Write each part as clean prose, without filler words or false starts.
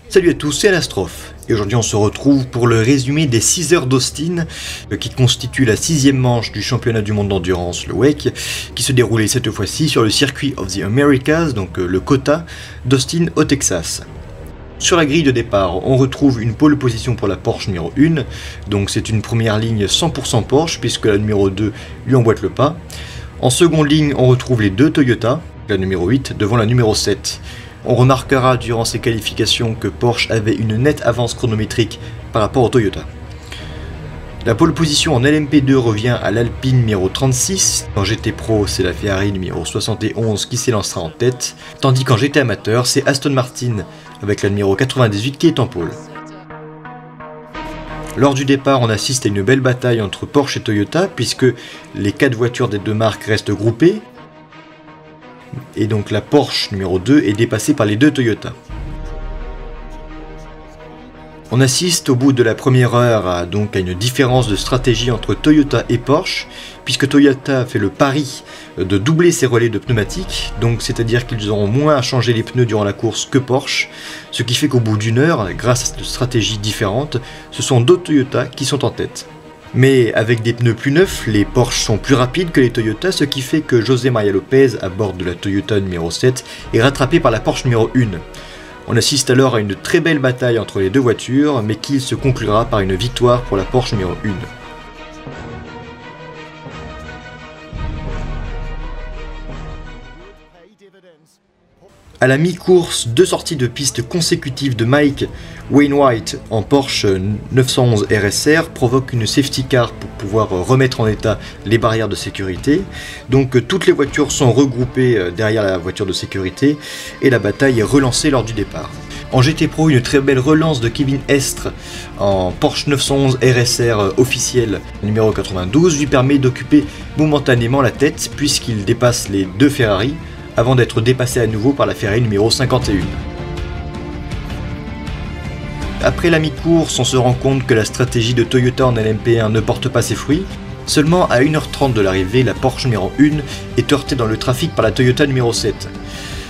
Salut à tous, c'est Anastrophe, et aujourd'hui on se retrouve pour le résumé des 6 heures d'Austin, qui constitue la 6e manche du championnat du monde d'endurance, le WEC, qui se déroulait cette fois-ci sur le circuit of the Americas, donc le COTA, d'Austin au Texas. Sur la grille de départ, on retrouve une pole position pour la Porsche numéro 1, donc c'est une première ligne 100% Porsche, puisque la numéro 2 lui emboîte le pas. En seconde ligne, on retrouve les deux Toyota, la numéro 8 devant la numéro 7. On remarquera durant ces qualifications que Porsche avait une nette avance chronométrique par rapport au Toyota. La pole position en LMP2 revient à l'Alpine numéro 36, en GT Pro c'est la Ferrari numéro 71 qui s'élancera en tête, tandis qu'en GT Amateur c'est Aston Martin avec la numéro 98 qui est en pole. Lors du départ, on assiste à une belle bataille entre Porsche et Toyota puisque les 4 voitures des deux marques restent groupées. Et donc la Porsche numéro 2 est dépassée par les deux Toyota. On assiste au bout de la première heure à une différence de stratégie entre Toyota et Porsche, puisque Toyota fait le pari de doubler ses relais de pneumatiques, donc c'est-à-dire qu'ils auront moins à changer les pneus durant la course que Porsche, ce qui fait qu'au bout d'une heure, grâce à cette stratégie différente, ce sont d'autres Toyota qui sont en tête. Mais avec des pneus plus neufs, les Porsche sont plus rapides que les Toyota, ce qui fait que José Maria Lopez, à bord de la Toyota numéro 7, est rattrapé par la Porsche numéro 1. On assiste alors à une très belle bataille entre les deux voitures, mais qui se conclura par une victoire pour la Porsche numéro 1. À la mi-course, 2 sorties de piste consécutives de Mike Wainwright en Porsche 911 RSR provoquent une safety car pour pouvoir remettre en état les barrières de sécurité. Donc toutes les voitures sont regroupées derrière la voiture de sécurité et la bataille est relancée lors du départ. En GT Pro, une très belle relance de Kevin Estre en Porsche 911 RSR officiel numéro 92 lui permet d'occuper momentanément la tête puisqu'il dépasse les deux Ferrari avant d'être dépassé à nouveau par la Ferrari numéro 51. Après la mi-course, on se rend compte que la stratégie de Toyota en LMP1 ne porte pas ses fruits. Seulement à 1h30 de l'arrivée, la Porsche numéro 1 est heurtée dans le trafic par la Toyota numéro 7.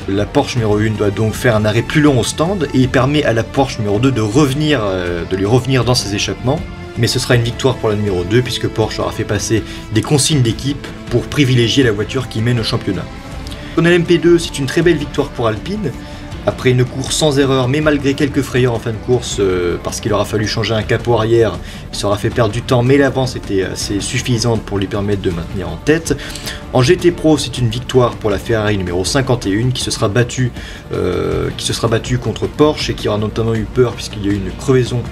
La Porsche numéro 1 doit donc faire un arrêt plus long au stand et permet à la Porsche numéro 2 de lui revenir dans ses échappements. Mais ce sera une victoire pour la numéro 2 puisque Porsche aura fait passer des consignes d'équipe pour privilégier la voiture qui mène au championnat. En LMP2, c'est une très belle victoire pour Alpine, après une course sans erreur, mais malgré quelques frayeurs en fin de course, parce qu'il aura fallu changer un capot arrière, ça aura fait perdre du temps, mais l'avance était assez suffisante pour lui permettre de maintenir en tête. En GT Pro, c'est une victoire pour la Ferrari numéro 51, qui se sera battue contre Porsche, et qui aura notamment eu peur, puisqu'il y a eu une crevaison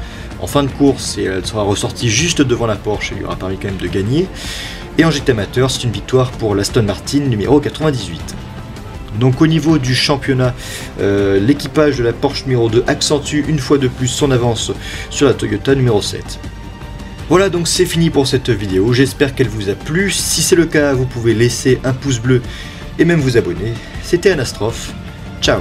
en fin de course, et elle sera ressortie juste devant la Porsche, et lui aura permis quand même de gagner. Et en GT Amateur, c'est une victoire pour l'Aston Martin numéro 98. Donc au niveau du championnat, l'équipage de la Porsche numéro 2 accentue une fois de plus son avance sur la Toyota numéro 7. Voilà, donc c'est fini pour cette vidéo, j'espère qu'elle vous a plu. Si c'est le cas, vous pouvez laisser un pouce bleu et même vous abonner. C'était Anastrophe, ciao.